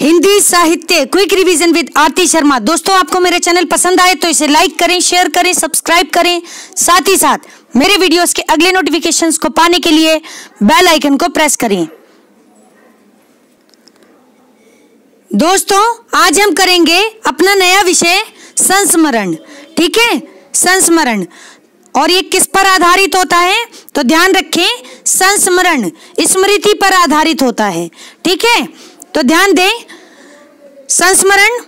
हिंदी साहित्य quick revision with आरती शर्मा। दोस्तों, आपको मेरे चैनल पसंद आए तो इसे लाइक करें, शेयर करें, सब्सक्राइब करें। साथ ही साथ मेरे वीडियोस के अगले नोटिफिकेशंस को पाने के लिए बेल आइकन को प्रेस करें। दोस्तों, आज हम करेंगे अपना नया विषय संस्मरण। ठीक है, संस्मरण। और ये किस पर आधारित होता है तो ध्यान रखें, संस्मरण स्मृति पर आधारित होता है। ठीक है, तो ध्यान दें, संस्मरण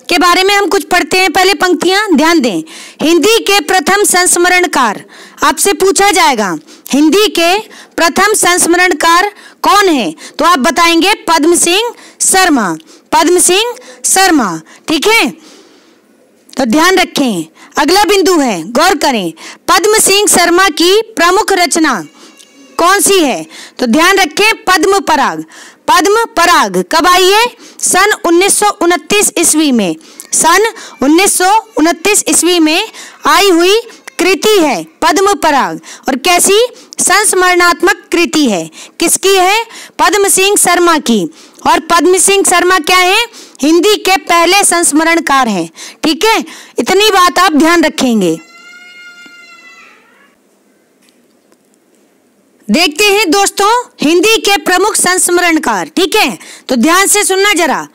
के बारे में हम कुछ पढ़ते हैं। पहले पंक्तियां ध्यान दें। हिंदी के प्रथम संस्मरणकार, आपसे पूछा जाएगा हिंदी के प्रथम संस्मरणकार कौन है, तो आप बताएंगे पद्म सिंह शर्मा। पद्म सिंह शर्मा। ठीक है, तो ध्यान रखें। अगला बिंदु है, गौर करें, पद्म सिंह शर्मा की प्रमुख रचना कौन सी है, तो ध्यान रखें पद्म पराग। पद्म पराग कब आई है? सन 1929 ईस्वी में। सन 1929 ईस्वी में आई हुई कृति है पद्म पराग। और कैसी? संस्मरणात्मक कृति है। किसकी है? पद्म सिंह शर्मा की। और पद्म सिंह शर्मा क्या है? हिंदी के पहले संस्मरणकार हैं। ठीक है, इतनी बात आप ध्यान रखेंगे। देखते हैं दोस्तों हिंदी के प्रमुख संस्मरणकार। ठीक है, तो ध्यान से सुनना जरा।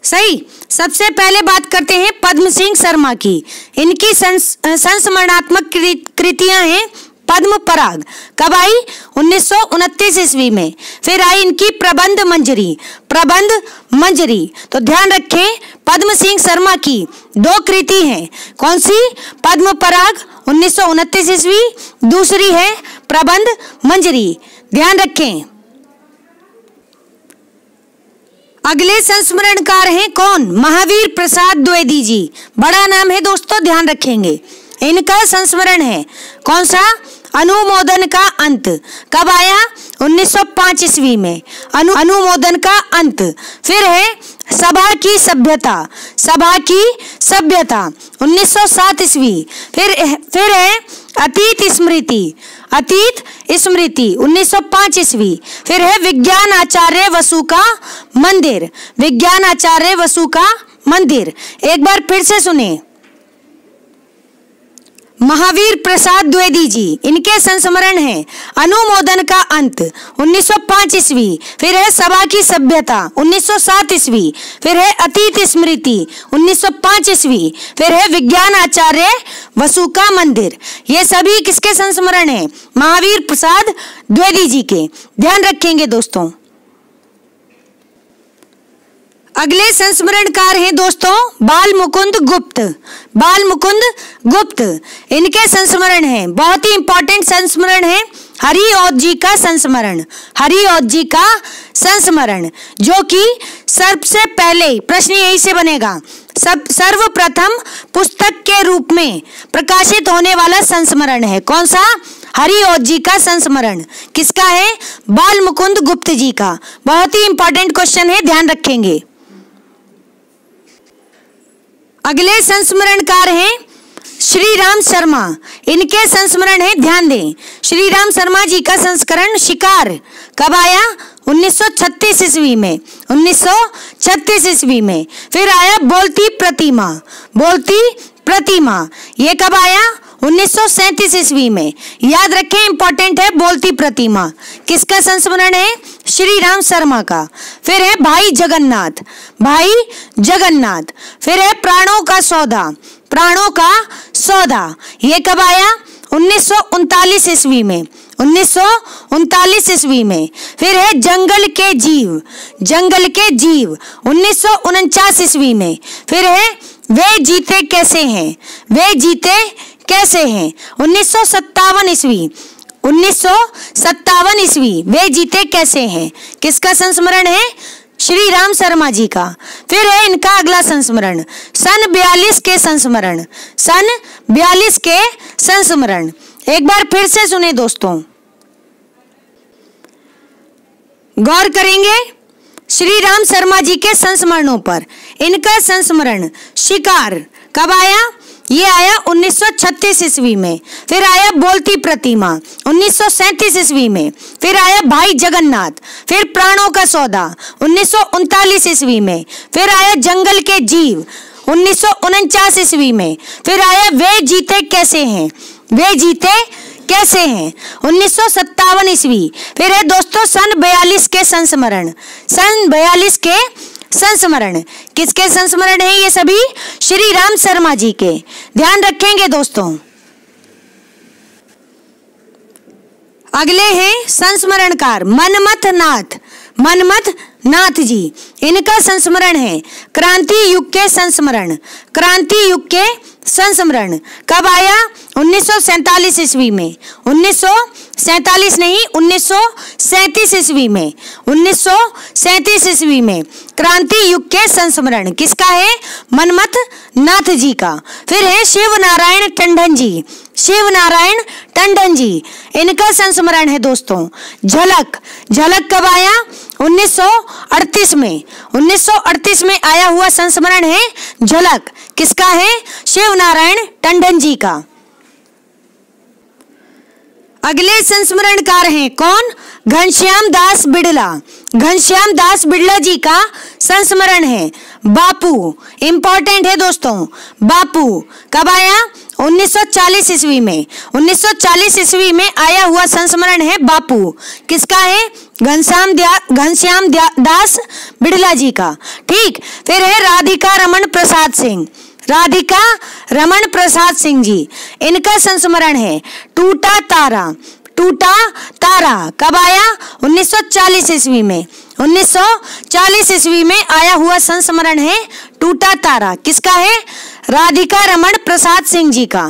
सही, सबसे पहले बात करते हैं पद्म सिंह शर्मा की। इनकी संस्मरणात्मक कृतियां हैं पद्म पराग। कब आई? 1929 ईस्वी में। फिर आई इनकी प्रबंध मंजरी। प्रबंध मंजरी, तो ध्यान रखें पद्म सिंह शर्मा की दो कृति हैं। कौन सी? पद्म पराग 1929 ईस्वी, दूसरी है प्रबंध मंजरी। ध्यान रखें। अगले संस्मरणकार हैं कौन? महावीर प्रसाद द्विवेदी जी। बड़ा नाम है दोस्तों, ध्यान रखेंगे। इनका संस्मरण है कौन सा? अनुमोदन का अंत। कब आया? 1905 ईस्वी में। अनुमोदन का अंत। फिर है सभा की सभ्यता। सभा की सभ्यता 1907 ईस्वी। फिर है अतीत स्मृति। अतीत स्मृति 1905 ईस्वी। फिर है विज्ञान आचार्य वसु का मंदिर। विज्ञान आचार्य वसु का मंदिर। एक बार फिर से सुने, महावीर प्रसाद द्विवेदी जी, इनके संस्मरण है अनुमोदन का अंत 1905 ईस्वी। फिर है सभा की सभ्यता 1907 ईस्वी। फिर है अतीत स्मृति 1905 ईस्वी। फिर है विज्ञान आचार्य वसु का मंदिर। ये सभी किसके संस्मरण है? महावीर प्रसाद द्विवेदी जी के। ध्यान रखेंगे दोस्तों। अगले संस्मरणकार हैं दोस्तों बाल मुकुंद गुप्त। बाल मुकुंद गुप्त, इनके संस्मरण है, बहुत ही इंपॉर्टेंट संस्मरण है हरिऔध जी का संस्मरण। हरिऔध जी का संस्मरण, जो कि सबसे पहले प्रश्न यही से बनेगा, सर्वप्रथम पुस्तक के रूप में प्रकाशित होने वाला संस्मरण है। कौन सा? हरिऔध जी का संस्मरण। किसका है? बाल मुकुंद गुप्त जी का। बहुत ही इंपॉर्टेंट क्वेश्चन है, ध्यान रखेंगे। अगले संस्मरणकार हैं श्री राम शर्मा। इनके संस्मरण है, ध्यान दें, श्री राम शर्मा जी का संस्करण शिकार। कब आया? 1936 ईस्वी में। 1936 ईस्वी में। फिर आया बोलती प्रतिमा। बोलती प्रतिमा, ये कब आया? 1937 ईस्वी में। याद रखें, इंपॉर्टेंट है बोलती प्रतिमा। किसका संस्मरण है? श्री राम शर्मा का। फिर है भाई जगन्नाथ। भाई जगन्नाथ। फिर है प्राणों का सौदा। प्राणों का सौदा, ये कब आया? 1939 ईस्वी में। 1939 ईस्वी में। फिर है जंगल के जीव। जंगल के जीव 1949 ईस्वी में। फिर है वे जीते कैसे हैं। वे जीते कैसे हैं 1957 ईस्वी। 1957 ईस्वी, वे जीते कैसे हैं। किसका संस्मरण है? श्री राम शर्मा जी का। फिर है इनका अगला संस्मरण सन 42 के संस्मरण। सन 42 के संस्मरण। एक बार फिर से सुने दोस्तों, गौर करेंगे श्री राम शर्मा जी के संस्मरणों पर। इनका संस्मरण शिकार कब आया? ये आया 1936 ईस्वी में। फिर आया बोलती प्रतिमा 1937 ईस्वी में। फिर आया भाई जगन्नाथ। फिर प्राणों का सौदा 1939 ईस्वी में। फिर आया जंगल के जीव 1949 ईस्वी में। फिर आया वे जीते कैसे हैं, वे जीते कैसे हैं 1957 ईस्वी। फिर है दोस्तों सन 42 के संस्मरण। सन 42 के संस्मरण किसके संस्मरण है? ये सभी श्री राम शर्मा जी के। ध्यान रखेंगे दोस्तों। अगले हैं संस्मरणकार मनमथ नाथ। मनमथ नाथ जी, इनका संस्मरण है क्रांति युग के संस्मरण। क्रांति युग के संस्मरण कब आया? 1947 ईस्वी में। 1947 नहीं, 1937 ईस्वी में। 1937 ईस्वी में क्रांति युग के संस्मरण किसका है? मनमथ नाथ जी का। फिर है शिव नारायण टंडन जी। शिव नारायण टंडन जी, इनका संस्मरण है दोस्तों झलक। झलक कब आया? 1938 में। 1938 में आया हुआ संस्मरण है झलक। किसका है? शिव नारायण टंडन जी का। अगले संस्मरणकार हैं कौन? घनश्याम दास बिड़ला। घनश्याम दास बिड़ला जी का संस्मरण है बापू। इंपॉर्टेंट है दोस्तों, बापू कब आया? 1940 ईस्वी में। 1940 ईस्वी में आया हुआ संस्मरण है बापू। किसका है? घनश्याम दास बिड़ला जी का। ठीक। फिर है राधिका रमन प्रसाद सिंह। राधिका रमन प्रसाद सिंह जी, इनका संस्मरण है टूटा तारा। टूटा तारा कब आया? 1940 ईस्वी में। 1940 ईस्वी में आया हुआ संस्मरण है टूटा तारा। किसका है? राधिका रमन प्रसाद सिंह जी का।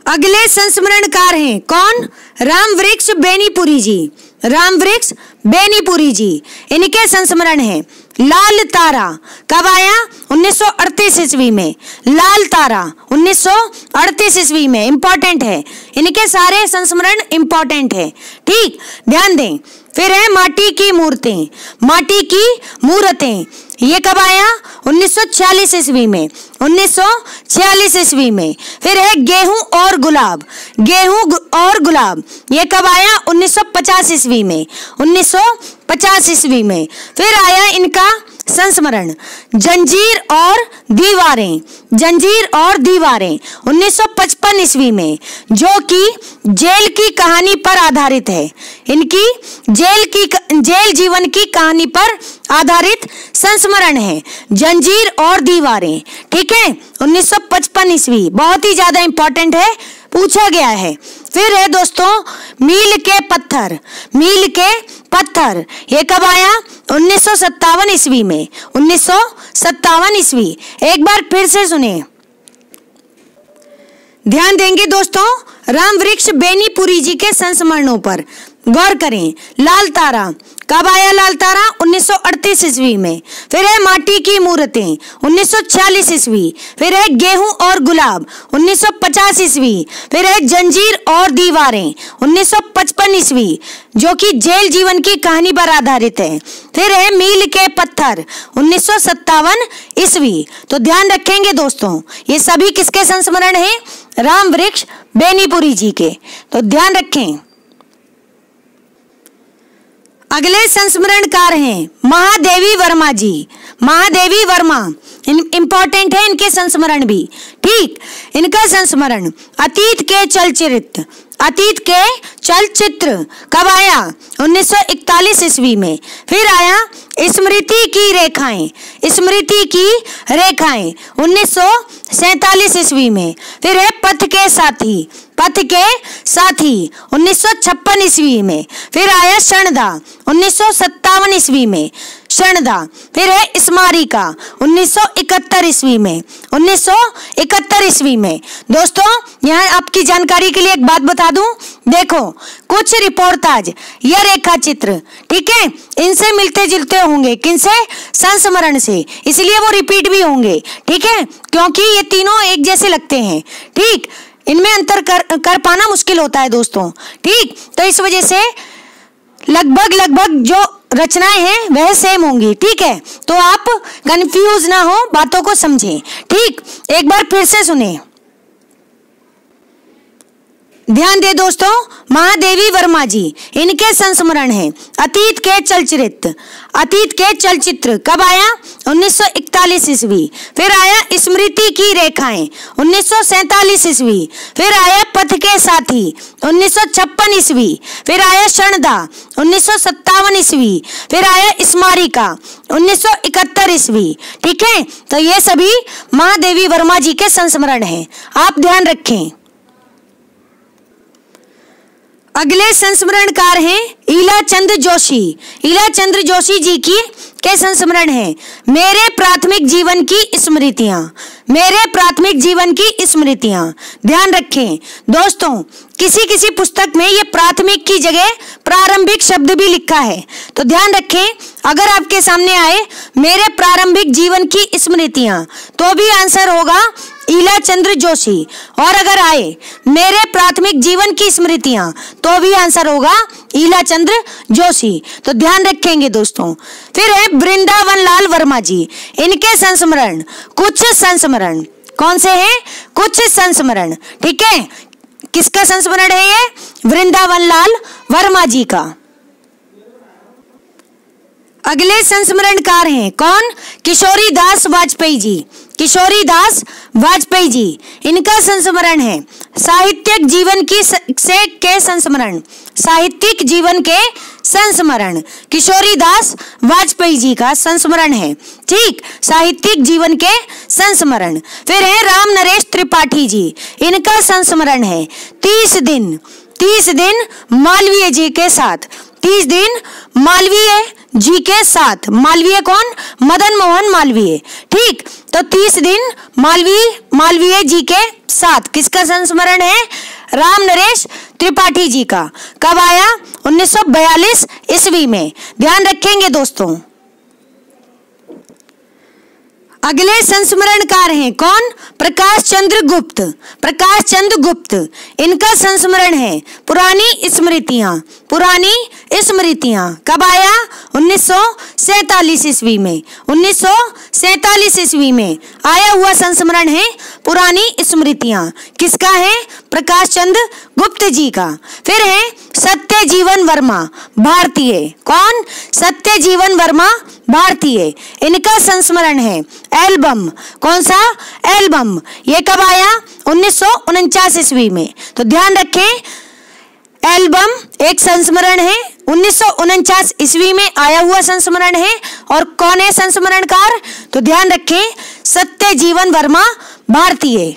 अगले संस्मरणकार हैं कौन? रामवृक्ष बेनीपुरी जी। रामवृक्ष बेनीपुरी जी, इनके संस्मरण है लाल तारा। कब आया? 1938 ईस्वी में। लाल तारा 1938 ईस्वी में। इंपॉर्टेंट है, इनके सारे संस्मरण इंपॉर्टेंट है। ठीक, ध्यान दें। फिर है माटी की मूर्तें। माटी की मूर्तें, ये कब आया? 1946 ईस्वी में। 1946 ईस्वी में। फिर है गेहूं और गुलाब। गेहूं और गुलाब, ये कब आया? 1950 ईस्वी में। 1950 ईस्वी में। फिर आया इनका संस्मरण जंजीर और दीवारें। जंजीर और दीवारें 1955 ईस्वी में, जो कि जेल की कहानी पर आधारित है। इनकी जेल जीवन की कहानी पर आधारित संस्मरण है जंजीर और दीवारें। ठीक है, 1955 ईस्वी, बहुत ही ज्यादा इंपॉर्टेंट है, पूछा गया है। फिर है दोस्तों मील के पत्थर। मील के पत्थर, ये कब आया? 1957 ईस्वी में। 1957 ईस्वी। एक बार फिर से सुने, ध्यान देंगे दोस्तों रामवृक्ष बेनीपुरी जी के संस्मरणों पर गौर करें। लाल तारा कब आया? लाल तारा 1938 ईस्वी में। फिर है माटी की मूर्तें 1946 ईस्वी। फिर है गेहूं और गुलाब 1950 ईस्वी। फिर है जंजीर और दीवारें 1955 ईस्वी, जो कि जेल जीवन की कहानी पर आधारित है। फिर है मील के पत्थर 1957 ईस्वी। तो ध्यान रखेंगे दोस्तों, ये सभी किसके संस्मरण है? रामवृक्ष बेनीपुरी जी के। तो ध्यान रखें। अगले संस्मरणकार हैं महादेवी वर्मा जी। महादेवी वर्मा, इंपॉर्टेंट है इनके संस्मरण भी। ठीक, इनका संस्मरण अतीत के चलचित्र। अतीत के चलचित्र कब आया? 1941 ईस्वी में। फिर आया स्मृति की रेखाएं। स्मृति की रेखाएं 1947 ईस्वी में। फिर है पथ के साथी। पथ के साथी 1956 ईस्वी में। फिर आया शरणदा 1957 ईस्वी में। शरणदा। फिर है स्मारिका 1971 ईस्वी में। 1971 ईस्वी में। दोस्तों यहाँ आपकी जानकारी के लिए एक बात बता दूं, देखो कुछ रिपोर्टाज या रेखा चित्र, ठीक है, इनसे मिलते जुलते होंगे। किनसे? संस्मरण से, इसलिए वो रिपीट भी होंगे। ठीक है, क्योंकि ये तीनों एक जैसे लगते हैं। ठीक, इनमें अंतर कर पाना मुश्किल होता है दोस्तों। ठीक, तो इस वजह से लगभग जो रचनाएं हैं वह सेम होंगी, ठीक है। तो आप कंफ्यूज ना हो, बातों को समझें, ठीक। एक बार फिर से सुने, ध्यान दे दोस्तों। महादेवी वर्मा जी, इनके संस्मरण हैं अतीत के चलचित्र कब आया? 1941 ईस्वी। फिर आया स्मृति की रेखाएं 1947 ईस्वी। फिर आया पथ के साथी 1956 ईस्वी। फिर आया क्षणदा 1957 ईस्वी। फिर आया स्मारिका 1971 ईस्वी, ठीक है। तो ये सभी महादेवी वर्मा जी के संस्मरण हैं, आप ध्यान रखें। अगले संस्मरणकार हैं ईलाचंद जोशी। ईलाचंद जोशी जी की के संस्मरण है मेरे प्राथमिक जीवन की स्मृतियां। ध्यान रखें दोस्तों, किसी पुस्तक में ये प्राथमिक की जगह प्रारंभिक शब्द भी लिखा है, तो ध्यान रखें। अगर आपके सामने आए मेरे प्रारंभिक जीवन की स्मृतियां, तो भी आंसर होगा ईलाचंद जोशी, और अगर आए मेरे प्राथमिक जीवन की स्मृतियां, तो भी आंसर होगा ईलाचंद जोशी। तो ध्यान रखेंगे दोस्तों। फिर है वृंदावन लाल वर्मा जी, इनके संस्मरण, कुछ संस्मरण कौन से हैं? कुछ संस्मरण, ठीक है। किसका संस्मरण है ये? वृंदावन लाल वर्मा जी का। अगले संस्मरणकार हैं कौन? किशोरी दास वाजपेयी जी। इनका संस्मरण है साहित्यिक जीवन के संस्मरण। किशोरी दास वाजपेयी जी का संस्मरण है, ठीक, साहित्यिक जीवन के संस्मरण। फिर है राम नरेश त्रिपाठी जी, इनका संस्मरण है 30 दिन मालवीय जी के साथ। 30 दिन मालवीय जी के साथ। मालवीय कौन? मदन मोहन मालवीय, ठीक। तो 30 दिन मालवीय जी के साथ किसका संस्मरण है? राम नरेश त्रिपाठी जी का। कब आया? 1942 ईस्वी में। ध्यान रखेंगे दोस्तों। अगले संस्मरणकार हैं कौन? प्रकाश चंद्र गुप्त। इनका संस्मरण है पुरानी स्मृतियां। कब आया? 1947 ईस्वी में। 1947 ईस्वी में आया हुआ संस्मरण है पुरानी स्मृतियां। किसका है? प्रकाश चंद्र गुप्त जी का। फिर है सत्यजीवन वर्मा भारतीय। कौन? सत्यजीवन वर्मा भारतीय। इनका संस्मरण है एल्बम। कौन सा? एल्बम। ये कब आया? 1949 ईस्वी में। तो ध्यान रखें, एल्बम एक संस्मरण है, 1949 ईस्वी में आया हुआ संस्मरण है। और कौन है संस्मरणकार? तो ध्यान रखें, सत्यजीवन वर्मा भारतीय।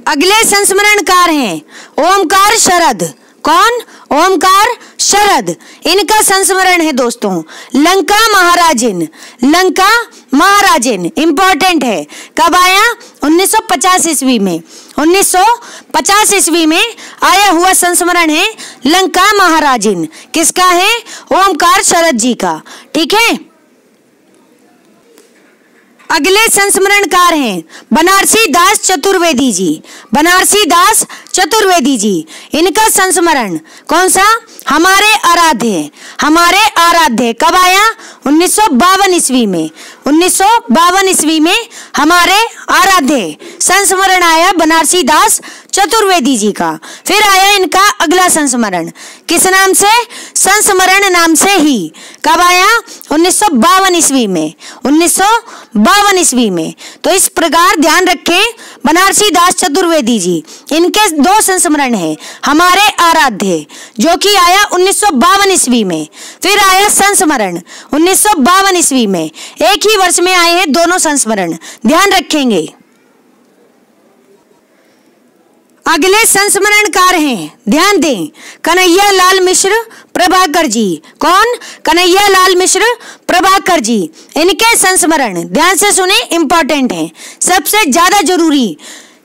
अगले संस्मरणकार हैं ओमकार शरद। कौन? ओमकार शरद। इनका संस्मरण है दोस्तों लंका महाराजिन। इंपॉर्टेंट है। कब आया? 1950 ईस्वी में। 1950 ईस्वी में आया हुआ संस्मरण है लंका महाराजिन। किसका है? ओमकार शरद जी का, ठीक है। अगले संस्मरणकार हैं बनारसी दास चतुर्वेदी जी। इनका संस्मरण कौन सा? हमारे आराध्य। कब आया? 1952 ईस्वी में। 1952 ईस्वी में हमारे आराध्य संस्मरण आया बनारसी दास चतुर्वेदी जी का। फिर आया इनका अगला संस्मरण, किस नाम से? संस्मरण नाम से ही। कब आया? 1952 ईस्वी में। 1952 ईस्वी में। तो इस प्रकार ध्यान रखें, बनारसी दास चतुर्वेदी जी, इनके दो संस्मरण है, हमारे आराध्य जो कि आया 1952 ईस्वी में। फिर आया संस्मरण 1952 ईस्वी में। एक ही वर्ष में आए हैं दोनों संस्मरण, ध्यान रखेंगे। अगले संस्मरणकार हैं, ध्यान दें, कन्हैया लाल मिश्र प्रभाकर जी। कौन? कन्हैया लाल मिश्र प्रभाकर जी। इनके संस्मरण ध्यान से सुने, इंपॉर्टेंट है, सबसे ज्यादा जरूरी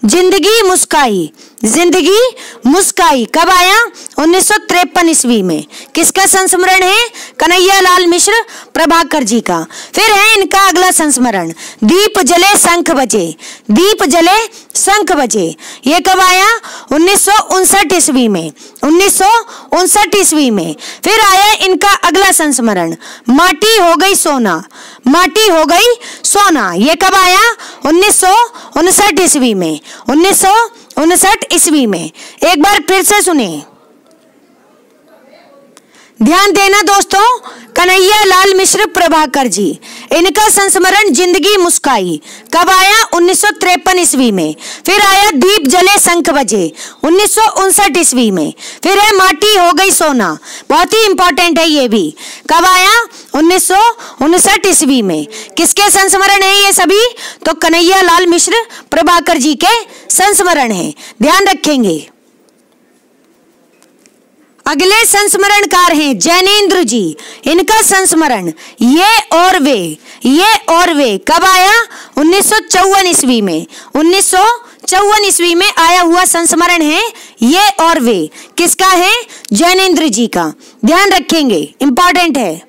जिंदगी मुस्काई, जिंदगी मुस्काई कब आया? 1953 ईस्वी में। किसका संस्मरण है? कन्हैया लाल मिश्र प्रभाकर जी का। फिर है इनका अगला संस्मरण, दीप जले शंख बजे, दीप जले शंख बजे। ये कब आया? 1959 ईस्वी में, 1959 ईस्वी में। फिर आया इनका अगला संस्मरण, माटी हो गई सोना, माटी हो गई सोना। ये कब आया? 1959 ईस्वी में, 1959 ईस्वी में। एक बार फिर से सुने, ध्यान देना दोस्तों। कन्हैया लाल मिश्र प्रभाकर जी, इनका संस्मरण जिंदगी मुस्काई कब आया? 1953 ईस्वी में। फिर आया दीप जले शंख बजे, 1959 ईस्वी में। फिर है माटी हो गई सोना, बहुत ही इंपॉर्टेंट है ये भी। कब आया? 1959 ईस्वी में। किसके संस्मरण है ये सभी? तो कन्हैया लाल मिश्र प्रभाकर जी के संस्मरण है, ध्यान रखेंगे। अगले संस्मरणकार हैं जैनेन्द्र जी, इनका संस्मरण ये और वे, ये और वे कब आया? 1954 ईस्वी में, 1954 ईस्वी में आया हुआ संस्मरण है ये और वे। किसका है? जैनेन्द्र जी का, ध्यान रखेंगे, इंपॉर्टेंट है।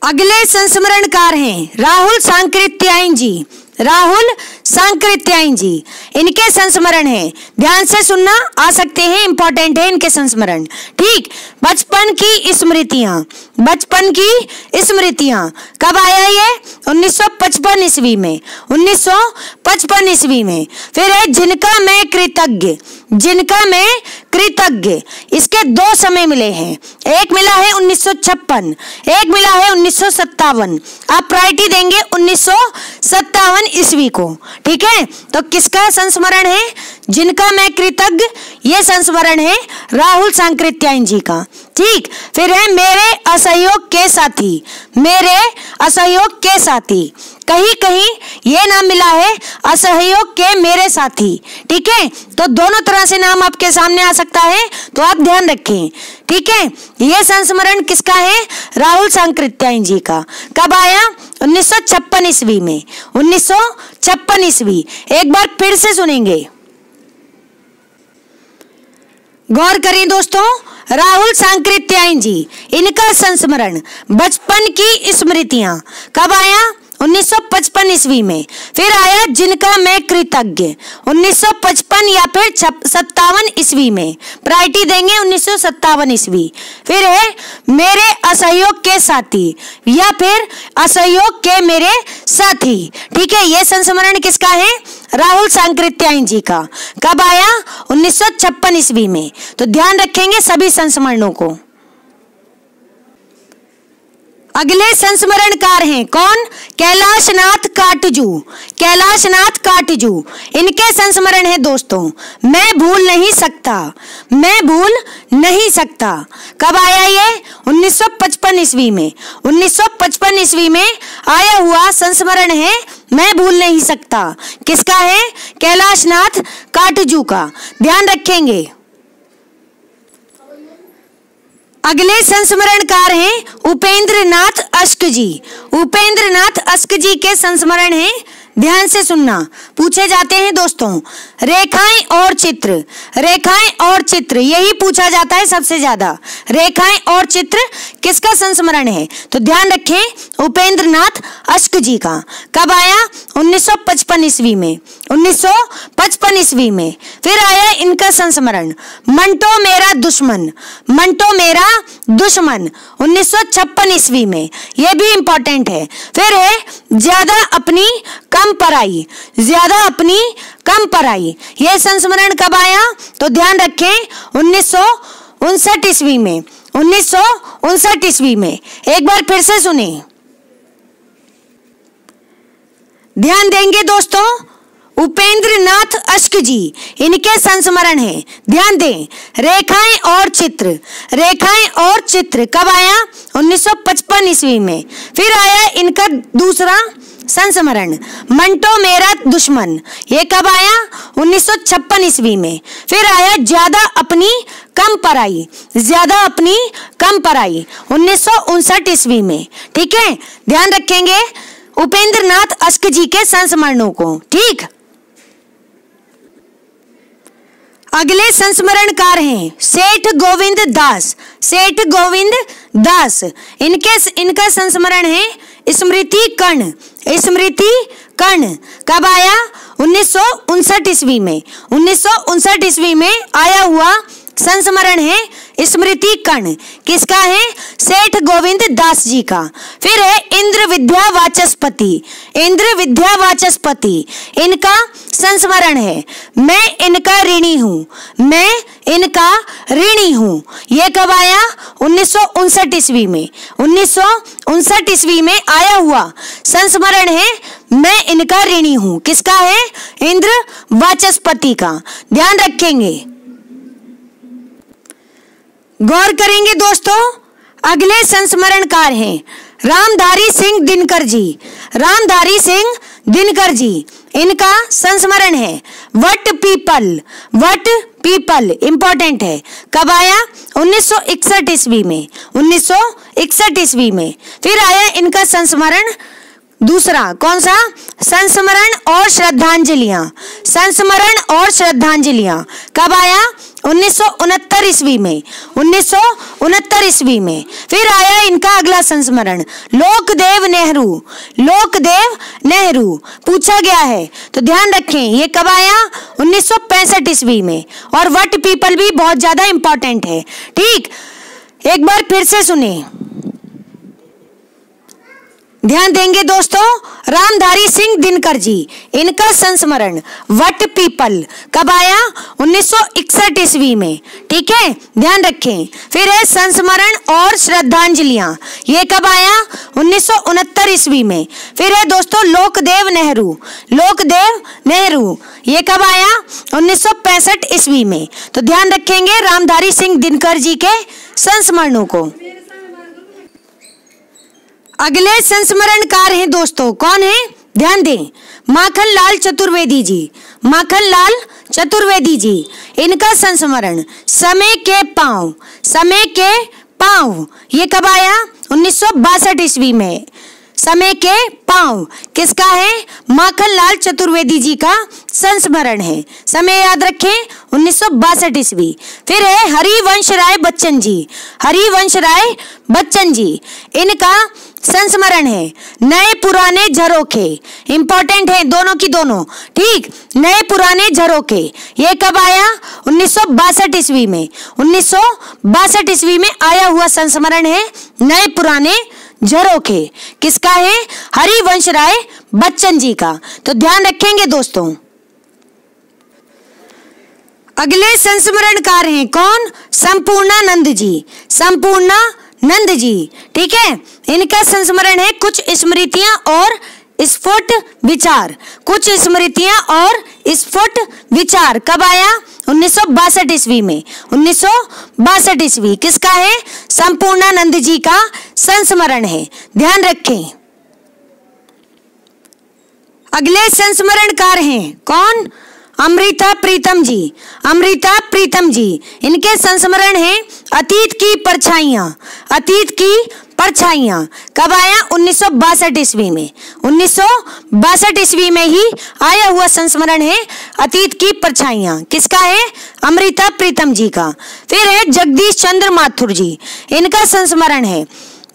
अगले संस्मरणकार हैं राहुल सांकृत्यायन जी, राहुल सांकृत्यायन जी, इनके संस्मरण है, ध्यान से सुनना, आ सकते हैं, इंपॉर्टेंट है इनके संस्मरण। ठीक, बचपन की स्मृतियां, बचपन की स्मृतियां कब आया ये? 1955 ईस्वी में, 1955 ईस्वी में। फिर है जिनका मैं कृतज्ञ, जिनका मैं कृतज्ञ। इसके दो समय मिले हैं, एक मिला है 1956, एक मिला है 1957। आप प्रायोरिटी देंगे 1957 ईस्वी को, ठीक है। तो किसका संस्मरण है? जिनका मैं कृतज्ञ, ये संस्मरण है राहुल सांकृत्यायन जी का। ठीक, फिर है मेरे असहयोग के साथी, मेरे असहयोग के साथी। कहीं कहीं ये नाम मिला है असहयोग के मेरे साथी, ठीक है। तो दोनों तरह से नाम आपके सामने आ सकता है, तो आप ध्यान रखें, ठीक है। ये संस्मरण किसका है? राहुल सांकृत्यायन जी का। कब आया? 1956 ईस्वी में, 1956 ईस्वी। एक बार फिर से सुनेंगे, गौर करें दोस्तों। राहुल सांकृत्यायन जी, इनका संस्मरण बचपन की स्मृतियां कब आया? 1955 ईस्वी में। फिर आया जिनका मैं कृतज्ञ, 1955 या फिर 57 ईस्वी में। प्रायोरिटी देंगे 1957 ईस्वी। फिर है मेरे असहयोग के साथी या फिर असहयोग के मेरे साथी, ठीक है। यह संस्मरण किसका है? राहुल सांकृत्यायन जी का। कब आया? 1956 ईस्वी में। तो ध्यान रखेंगे सभी संस्मरणों को। अगले संस्मरणकार हैं कौन? कैलाशनाथ काटजू, कैलाशनाथ काटजू। इनके संस्मरण है दोस्तों, मैं भूल नहीं सकता, मैं भूल नहीं सकता। कब आया ये? 1955 ईस्वी में। 1955 ईस्वी में आया हुआ संस्मरण है मैं भूल नहीं सकता। किसका है? कैलाशनाथ काटजू का, ध्यान रखेंगे। अगले संस्मरणकार हैं उपेंद्र नाथ अश्क जी, उपेंद्र नाथ अश्क जी के संस्मरण हैं, ध्यान से सुनना, पूछे जाते हैं दोस्तों। रेखाएं और चित्र, रेखाएं और चित्र, यही पूछा जाता है सबसे ज्यादा। रेखाएं और चित्र किसका संस्मरण है? तो ध्यान रखें उपेंद्र नाथ अश्क जी का। कब आया? 1955 ईस्वी में, 1955 ईस्वी में। फिर आया इनका संस्मरण मंटो मेरा दुश्मन, मंटो मेरा दुश्मन, 1956 ईस्वी में। यह भी इंपॉर्टेंट है। फिर है ज्यादा अपनी कम पराई, ज्यादा अपनी कम पराई। यह संस्मरण कब आया? तो ध्यान रखें 1959 ईस्वी में, 1959 ईस्वी में। एक बार फिर से सुने, ध्यान देंगे दोस्तों। उपेंद्र नाथ अश्क जी, इनके संस्मरण है, ध्यान दें। रेखाएं और चित्र, रेखाएं और चित्र कब आया? 1955 ईस्वी में। फिर आया इनका दूसरा संस्मरण मंटो मेरा दुश्मन, ये कब आया? 1956 ईस्वी में। फिर आया ज्यादा अपनी कम पराई, ज्यादा अपनी कम पराई, 1959 ईस्वी में, ठीक है। ध्यान रखेंगे उपेंद्र नाथ अस्क जी के संस्मरणों को। ठीक, अगले संस्मरणकार हैं सेठ गोविंद दास। सेठ गोविंद दास, इनका संस्मरण है स्मृति कर्ण। स्मृति कर्ण कब आया? 1959 ईस्वी में। 1959 ईस्वी में आया हुआ संस्मरण है स्मृति कर्ण। किसका है? सेठ गोविंद दास जी का। फिर है इंद्र विद्या वाचस्पति। इंद्र विद्या वाचस्पति, इनका संस्मरण है मैं इनका ऋणी हूँ। मैं इनका ऋणी हूँ। ये कब आया? 1959 ईस्वी में। 1959 ईस्वी में आया हुआ संस्मरण है मैं इनका ऋणी हूँ। किसका है? इंद्र वाचस्पति का। ध्यान रखेंगे, गौर करेंगे दोस्तों। अगले संस्मरणकार हैं रामधारी सिंह दिनकर जी। रामधारी सिंह दिनकर जी, इनका संस्मरण है what people. What people important है। कब आया? 1961 ईस्वी में। 1961 ईस्वी में। फिर आया इनका संस्मरण दूसरा, कौन सा? संस्मरण और श्रद्धांजलियां। संस्मरण और श्रद्धांजलियां कब आया? 1969 ईस्वी में। 1969 ईस्वी में। फिर आया इनका अगला संस्मरण लोकदेव नेहरू। लोकदेव नेहरू पूछा गया है तो ध्यान रखें ये कब आया? 1965 ईस्वी में। और वट पीपल भी बहुत ज्यादा इंपॉर्टेंट है। ठीक, एक बार फिर से सुने, ध्यान देंगे दोस्तों। रामधारी सिंह दिनकर जी, इनका संस्मरण वट पीपल कब आया? 1961 ईस्वी में। ठीक है, ध्यान रखें। फिर है संस्मरण और श्रद्धांजलियां, ये कब आया? 1969 ईस्वी में। फिर है दोस्तों लोकदेव नेहरू। लोकदेव नेहरू, ये कब आया? 1965 ईस्वी में। तो ध्यान रखेंगे रामधारी सिंह दिनकर जी के संस्मरणों को। अगले संस्मरणकार हैं दोस्तों, कौन है? ध्यान दें, माखनलाल चतुर्वेदी जी। माखनलाल चतुर्वेदी जी, इनका संस्मरण समय के पांव। समय के पांव, ये कब आया? 1962 ईस्वी में। समय के पांव किसका है? माखनलाल चतुर्वेदी जी का संस्मरण है। समय याद रखें, 1962 ईस्वी। फिर है हरिवंश राय बच्चन जी। हरिवंश राय बच्चन जी, इनका संस्मरण है नए पुराने झरोखे। इंपॉर्टेंट है दोनों की दोनों। ठीक, नए पुराने झरोखे, ये कब आया? 1962 ईस्वी में। 1962 ईस्वी में आया हुआ संस्मरण है नए पुराने झरोखे। किसका है? हरिवंश राय बच्चन जी का। तो ध्यान रखेंगे दोस्तों। अगले संस्मरणकार हैं कौन? संपूर्णानंद जी। संपूर्णानंद जी, ठीक है, इनका संस्मरण है कुछ स्मृतियां और स्फुट विचार। कुछ स्मृतियां और स्फुट विचार कब आया? 1962 ईस्वी में। 1962 ईस्वी। किसका है? संपूर्णानंद जी का संस्मरण है। ध्यान रखें। अगले संस्मरणकार हैं कौन? अमृता प्रीतम जी। अमृता प्रीतम जी, इनके संस्मरण है अतीत की परछाइयां। अतीत की परछाइयां कब आया? 1962 ईस्वी में। 1962 ईस्वी में ही आया हुआ संस्मरण है अतीत की परछाइयां। किसका है? अमृता प्रीतम जी का। फिर है जगदीश चंद्र माथुर जी, इनका संस्मरण है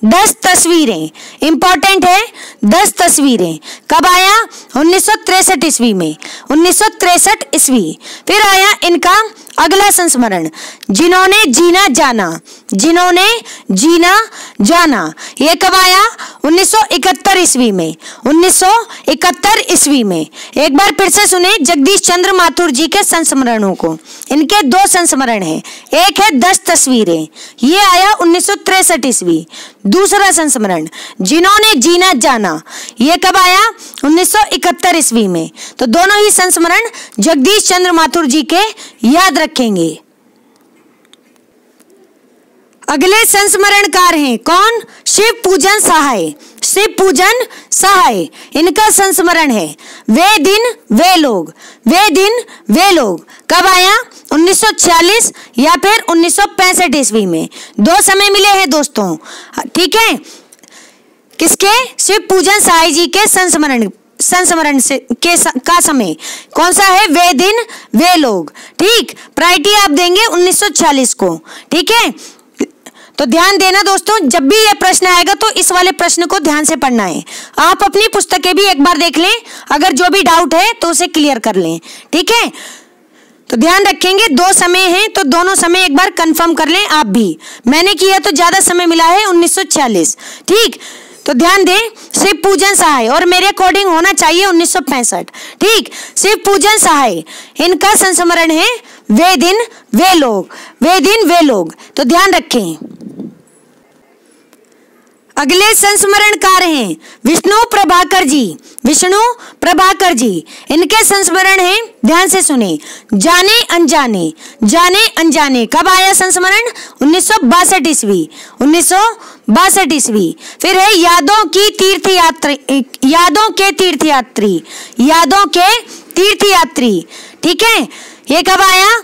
10 तस्वीरें। इंपॉर्टेंट है 10 तस्वीरें कब आया? 1963 ईस्वी में। 1963 ईस्वी। फिर आया इनका अगला संस्मरण जिन्होंने जीना जाना। जिन्होंने जीना जाना, ये कब आया? 1971 ईस्वी में। 1971 ईस्वी में। एक बार फिर से सुने जगदीश चंद्र माथुर जी के संस्मरणों को। इनके 2 संस्मरण हैं, एक है 10 तस्वीरें, ये आया 1963 ईस्वी। दूसरा संस्मरण जिन्होंने जीना जाना, ये कब आया? 1971 ईस्वी में। तो दोनों ही संस्मरण जगदीश चंद्र माथुर जी के याद रखेंगे। अगले संस्मरणकार हैं कौन? शिव पूजन सहाय। शिव पूजन सहाय, इनका संस्मरण है वे दिन वे लोग। वे दिन वे लोग कब आया? 1946 या फिर 1965 ईस्वी में। 2 समय मिले हैं दोस्तों, ठीक है। किसके? शिव पूजन सहाय जी के संस्मरण से का समय कौन सा है? वे दिन वे लोग। ठीक, प्रायोरिटी आप देंगे 1946 को। ठीक है, तो ध्यान देना दोस्तों, जब भी ये प्रश्न आएगा तो इस वाले प्रश्न को ध्यान से पढ़ना है। आप अपनी पुस्तकें भी एक बार देख लें, अगर जो भी डाउट है तो उसे क्लियर कर लें। ठीक है, तो ध्यान रखेंगे 2 समय हैं तो दोनों समय एक बार कंफर्म कर लें आप भी। मैंने किया तो ज्यादा समय मिला है 1946। ठीक, तो ध्यान दें, शिव पूजन सहाय और मेरे अकॉर्डिंग होना चाहिए 1965। ठीक, शिव पूजन सहाय इनका संस्मरण है वे दिन वे लोग, वे दिन वे लोग। तो ध्यान रखें। अगले संस्मरणकार हैं विष्णु प्रभाकर जी। विष्णु प्रभाकर जी, इनके संस्मरण हैं, ध्यान से सुने, जाने अनजाने। जाने अनजाने कब आया संस्मरण? 1962 ईस्वी। 1962 ईस्वी। फिर है यादों की तीर्थयात्री, यादों के तीर्थयात्री, यादों के तीर्थयात्री। ठीक है, ये कब आया?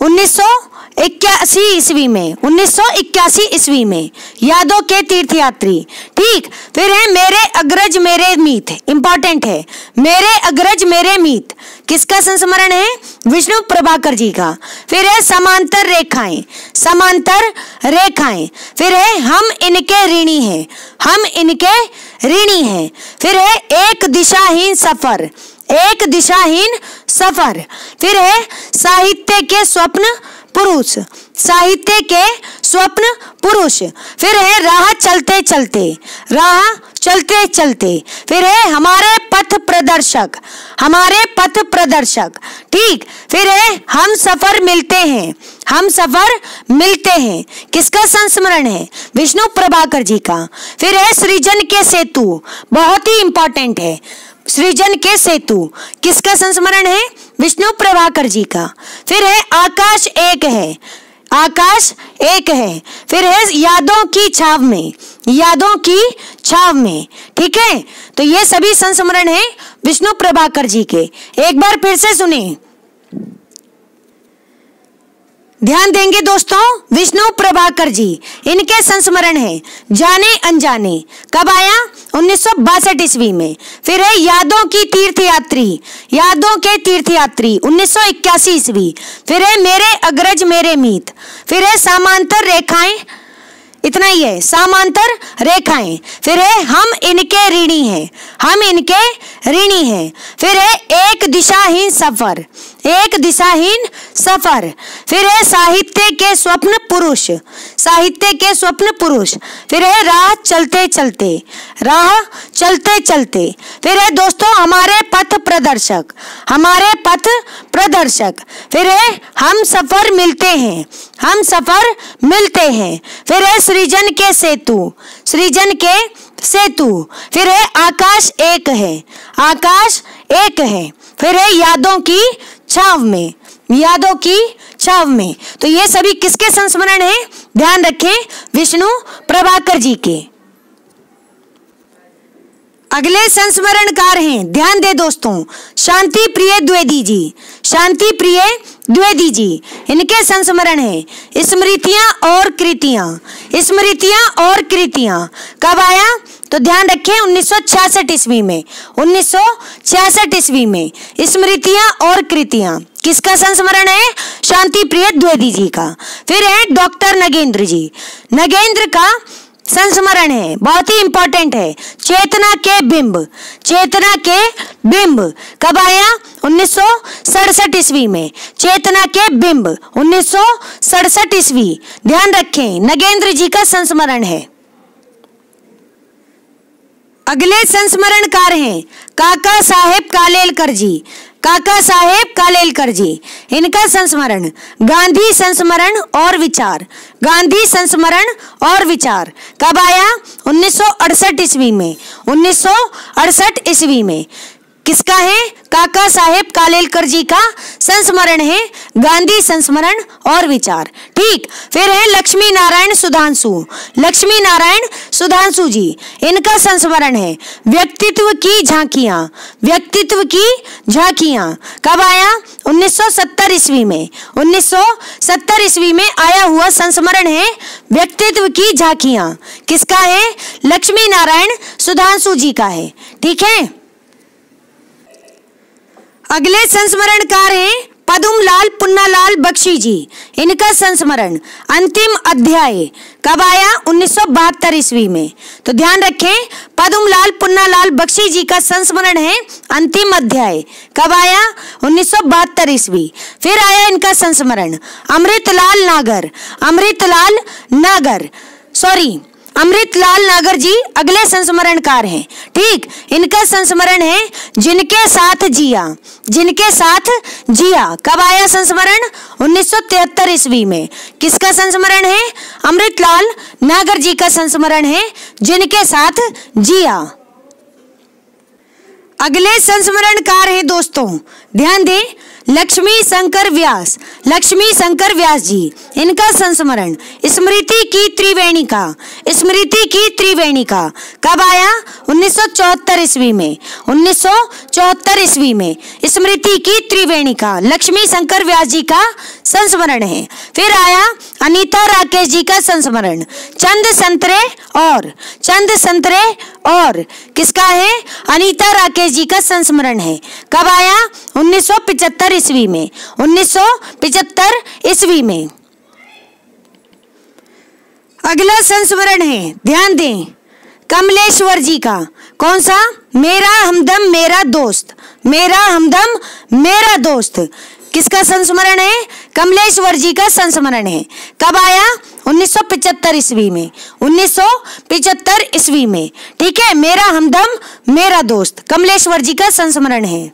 1981 ईस्वी में। 1981 ईस्वी में यादों के तीर्थयात्री। ठीक, फिर है मेरे अग्रज मेरे मीत, इंपॉर्टेंट है, मेरे अग्रज मेरे मीत, किसका संस्मरण है? विष्णु प्रभाकर जी का। फिर है समांतर रेखाएं, समांतर रेखाएं। फिर है हम इनके ऋणी हैं, हम इनके ऋणी हैं। फिर है एक दिशाहीन सफर, एक दिशाहीन सफर। फिर है साहित्य के स्वप्न पुरुष, साहित्य के स्वप्न पुरुष। फिर है राह चलते चलते, राह चलते चलते। फिर है हमारे पथ प्रदर्शक, हमारे पथ प्रदर्शक। ठीक, फिर है हम सफर मिलते हैं, हम सफर मिलते हैं, किसका संस्मरण है? विष्णु प्रभाकर जी का। फिर है सृजन के सेतु, बहुत ही इंपॉर्टेंट है, सृजन के सेतु, किसका संस्मरण है? विष्णु प्रभाकर जी का। फिर है आकाश एक है, आकाश एक है। फिर है यादों की छाव में, यादों की छाव में। ठीक है, तो ये सभी संस्मरण है विष्णु प्रभाकर जी के। एक बार फिर से सुने, ध्यान देंगे दोस्तों, विष्णु प्रभाकर जी, इनके संस्मरण है जाने अनजाने, कब आया? 1962 ईस्वी में। फिर है यादों की तीर्थयात्री, यादों के तीर्थयात्री, 1981 ईस्वी। फिर है मेरे अग्रज मेरे मीत। फिर है समांतर रेखाएं, इतना ही है, समांतर रेखाएं। फिर है हम इनके ऋणी हैं, हम इनके ऋणी हैं। फिर है एक दिशाहीन सफर, एक दिशाहीन सफर। फिर है साहित्य के स्वप्न पुरुष, साहित्य के स्वप्न पुरुष। फिर है राह चलते चलते, राह चलते चलते। फिर है दोस्तों हमारे पथ प्रदर्शक, हमारे पथ प्रदर्शक। फिर है हम सफर मिलते हैं, हम सफर मिलते हैं। फिर है सृजन के सेतु, सृजन के सेतु। फिर है आकाश एक है, आकाश एक है। फिर है यादों की छाव में, यादों की छाव में। तो ये सभी किसके संस्मरण है? ध्यान रखें, विष्णु प्रभाकर जी के। अगले संस्मरणकार हैं, ध्यान दे दोस्तों, शांति प्रिय द्विवेदी जी। शांति प्रिय द्विवेदी जी, इनके संस्मरण है स्मृतियां और कृतियां, स्मृतियां और कृतियां। कब आया? तो ध्यान रखें 1966 ईस्वी में। 1966 ईस्वी में स्मृतियां और कृतियां, किसका संस्मरण है? शांति प्रिय द्विवेदी जी का। फिर है डॉक्टर नगेंद्र जी, नगेंद्र का संस्मरण है, बहुत ही इंपॉर्टेंट है, चेतना के बिंब, चेतना के बिंब। कब आया? 1967 ईस्वी में। चेतना के बिंब 1967 ईस्वी। ध्यान रखें, नगेंद्र जी का संस्मरण है। अगले संस्मरणकार हैं काका साहेब कालेलकर जी। काका साहेब कालेलकर जी, इनका संस्मरण गांधी संस्मरण और विचार, गांधी संस्मरण और विचार। कब आया? 1968 ईस्वी में। 1968 ईस्वी में। किसका है? काका साहेब कालेलकर जी का संस्मरण है गांधी संस्मरण और विचार। ठीक, फिर है लक्ष्मी नारायण सुधांशु। लक्ष्मी नारायण सुधांशु जी, इनका संस्मरण है व्यक्तित्व की झांकियां। व्यक्तित्व की झांकियां कब आया? 1970 ईस्वी में। 1970 ईस्वी में आया हुआ संस्मरण है व्यक्तित्व की झांकियां। किसका है? लक्ष्मी नारायण सुधांशु जी का है। ठीक है, अगले संस्मरणकार हैं पदुमलाल पुन्नालाल बख्शी जी। इनका संस्मरण अंतिम अध्याय कब आया? 1972 ईस्वी में। तो ध्यान रखें, पदुमलाल पुन्नालाल बख्शी जी का संस्मरण है अंतिम अध्याय। कब आया? 1972 ईस्वी। फिर आया इनका संस्मरण अमृतलाल नागर। अमृतलाल नागर जी अगले संस्मरणकार हैं। ठीक, इनका संस्मरण है जिनके साथ जिया। जिनके साथ जिया कब आया संस्मरण? 1973 ईस्वी में। किसका संस्मरण है? अमृतलाल नागर जी का संस्मरण है जिनके साथ जिया। अगले संस्मरणकार हैं दोस्तों, ध्यान दें, लक्ष्मी शंकर व्यास। लक्ष्मी शंकर व्यास जी, इनका संस्मरण स्मृति की त्रिवेणिका। स्मृति की त्रिवेणिका कब आया? 1974 ईस्वी में। 1974 ईस्वी में स्मृति की त्रिवेणिका लक्ष्मी शंकर व्यास जी का संस्मरण है। फिर आया अनीता राकेश जी का संस्मरण चंद संतरे और किसका है? अनीता राकेश जी का संस्मरण है। कब आया? 1975 ईस्वी में। 1975 ईस्वी में। अगला संस्मरण है, ध्यान दें, कमलेश्वर जी का। कौन सा? मेरा हमदम मेरा दोस्त। मेरा हमदम मेरा दोस्त किसका संस्मरण है? कमलेश्वर जी का संस्मरण है। कब आया? 1975 ईस्वी में। 1975 ईस्वी में। ठीक है, मेरा हमदम मेरा दोस्त कमलेश्वर जी का संस्मरण है।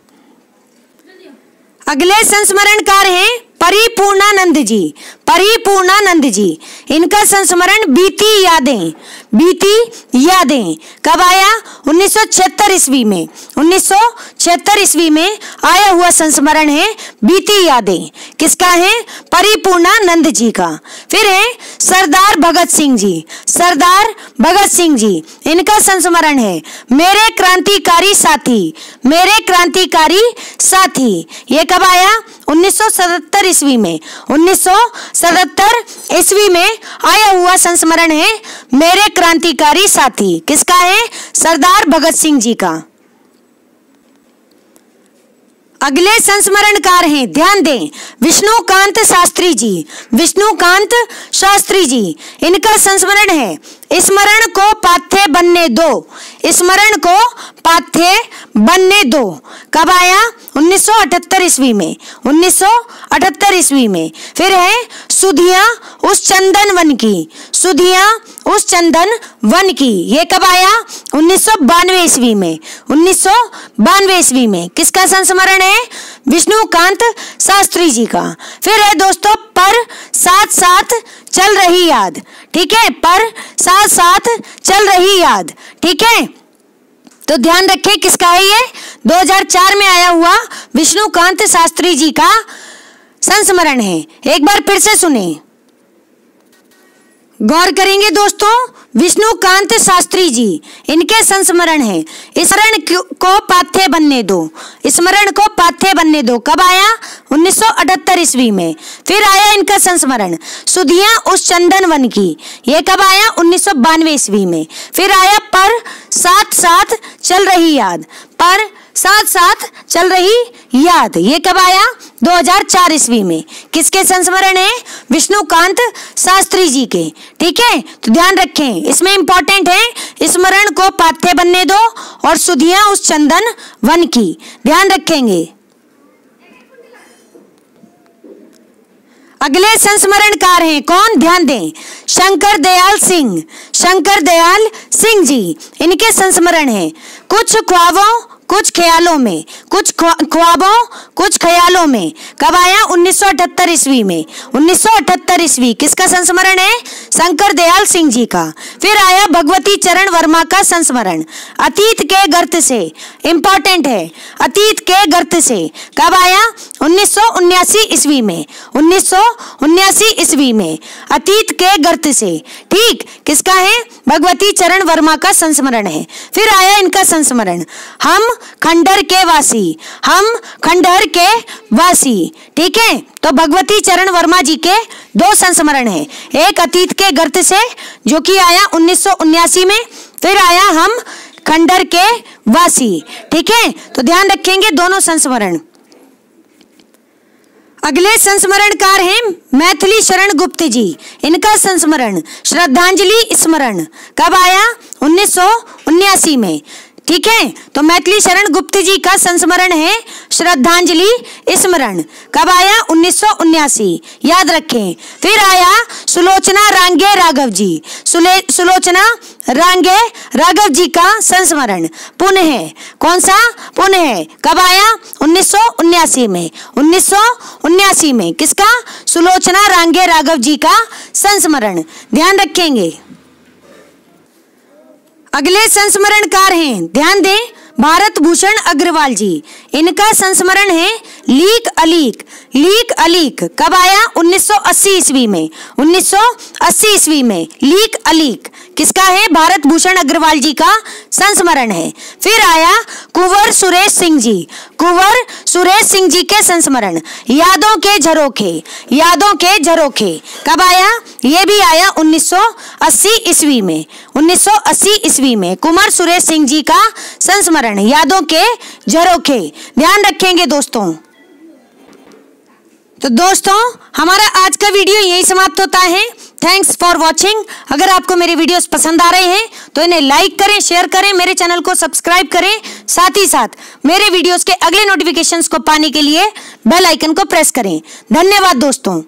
अगले संस्मरणकार हैं परिपूर्णानंद जी। परिपूर्णानंद जी, इनका संस्मरण बीती यादें। बीती यादें कब आया? 1976 ईस्वी में। 1976 ईस्वी में आया हुआ संस्मरण है बीती यादें। किसका है? परिपूर्णानंद जी का। फिर है सरदार भगत सिंह जी। सरदार भगत सिंह जी, इनका संस्मरण है मेरे क्रांतिकारी साथी। मेरे क्रांतिकारी साथी, ये कब आया? 1977 ईस्वी में। 1977 ईस्वी में आया हुआ संस्मरण है मेरे क्रांतिकारी साथी। किसका है? सरदार भगत सिंह जी का। अगले संस्मरणकार हैं, ध्यान दें, विष्णुकांत शास्त्री जी। विष्णुकांत शास्त्री जी, इनका संस्मरण है स्मरण को पाथ्य बनने दो। स्मरण को पाथ्य बनने दो कब आया? 1978 ईस्वी में। 1978 ईस्वी में। फिर है सुधिया उस चंदन वन की। सुधिया उस चंदन वन की, ये कब आया? 1992 ईस्वी में। 1992 ईस्वी में। किसका संस्मरण है? विष्णुकांत शास्त्री जी का। फिर है दोस्तों पर साथ साथ चल रही याद। ठीक है, पर साथ साथ चल रही याद। ठीक है, तो ध्यान रखें किसका है ये? 2004 में आया हुआ विष्णुकांत शास्त्री जी का संस्मरण है। एक बार फिर से सुने, गौर करेंगे दोस्तों, विष्णुकांत शास्त्री जी, इनके संस्मरण है स्मरण को पाथ्य बनने दो। स्मरण को पाथ्य बनने दो कब आया? 1978 ईस्वी में। फिर आया इनका संस्मरण सुधिया उस चंदन वन की, ये कब आया? 1992 ईस्वी में। फिर आया पर साथ साथ चल रही याद। पर साथ साथ चल रही याद, ये कब आया? 2004 ईस्वी में। किसके संस्मरण है? विष्णुकांत शास्त्री जी के। ठीक है, तो ध्यान रखें, इसमें इंपॉर्टेंट है स्मरण को पाथ्य बनने दो और सुधिया उस चंदन वन की, ध्यान रखेंगे। अगले संस्मरणकार हैं कौन? ध्यान दें, शंकर दयाल सिंह। शंकर दयाल सिंह जी, इनके संस्मरण है कुछ ख्वाबों कुछ ख्यालों में, कुछ ख्वाबों, कुछ ख्यालों में। कब आया? 1978 ईस्वी में। 1978 ईस्वी किसका संस्मरण है? शंकर दयाल सिंह जी का। फिर आया भगवती चरण वर्मा का संस्मरण, अतीत के गर्त से। इंपॉर्टेंट है, अतीत के गर्त से। कब आया? 1979 ईस्वी में। 1979 ईस्वी में अतीत के गर्त से। ठीक, किसका है? भगवती चरण वर्मा का संस्मरण है। फिर आया इनका संस्मरण, हम खंडहर के वासी, हम खंडहर के वासी। ठीक है, तो भगवती चरण वर्मा जी के 2 संस्मरण है, एक अतीत के गर्त से जो कि आया 1979 में, फिर आया हम खंडहर के वासी। ठीक है, तो ध्यान रखेंगे दोनों संस्मरण। अगले संस्मरणकार हैं मैथिली शरण गुप्त जी। इनका संस्मरण श्रद्धांजलि स्मरण कब आया? 1979 में। ठीक है, तो मैथिली शरण गुप्त जी का संस्मरण है श्रद्धांजलि स्मरण। कब आया? 1979, याद रखें। फिर आया सुलोचना रांगे राघव जी, सुलोचना रांगे राघव जी का संस्मरण पुनः। कौन सा? पुनः। कब आया? 1979 में। 1979 में किसका? सुलोचना रांगे राघव जी का संस्मरण, ध्यान रखेंगे। अगले संस्मरणकार हैं, ध्यान दें, भारत भूषण अग्रवाल जी। इनका संस्मरण है लीक अलीक, लीक अलीक। कब आया? 1980 ईस्वी में। 1980 ईस्वी में लीक अलीक किसका है? भारत भूषण अग्रवाल जी का संस्मरण है। फिर आया कुंवर सुरेश सिंह जी, कुंवर सुरेश सिंह जी के संस्मरण, यादों के झरोखे, यादों के झरोखे। कब आया? ये भी आया 1980 ईस्वी में। 1980 ईस्वी में कुंवर सुरेश सिंह जी का संस्मरण, यादों के झरोखे, ध्यान रखेंगे दोस्तों। तो दोस्तों, हमारा आज का वीडियो यही समाप्त होता है। Thanks for watching. अगर आपको मेरे वीडियोस पसंद आ रहे हैं तो इन्हें लाइक करें, शेयर करें, मेरे चैनल को सब्सक्राइब करें। साथ ही साथ मेरे वीडियोस के अगले नोटिफिकेशंस को पाने के लिए बेल आइकन को प्रेस करें। धन्यवाद दोस्तों।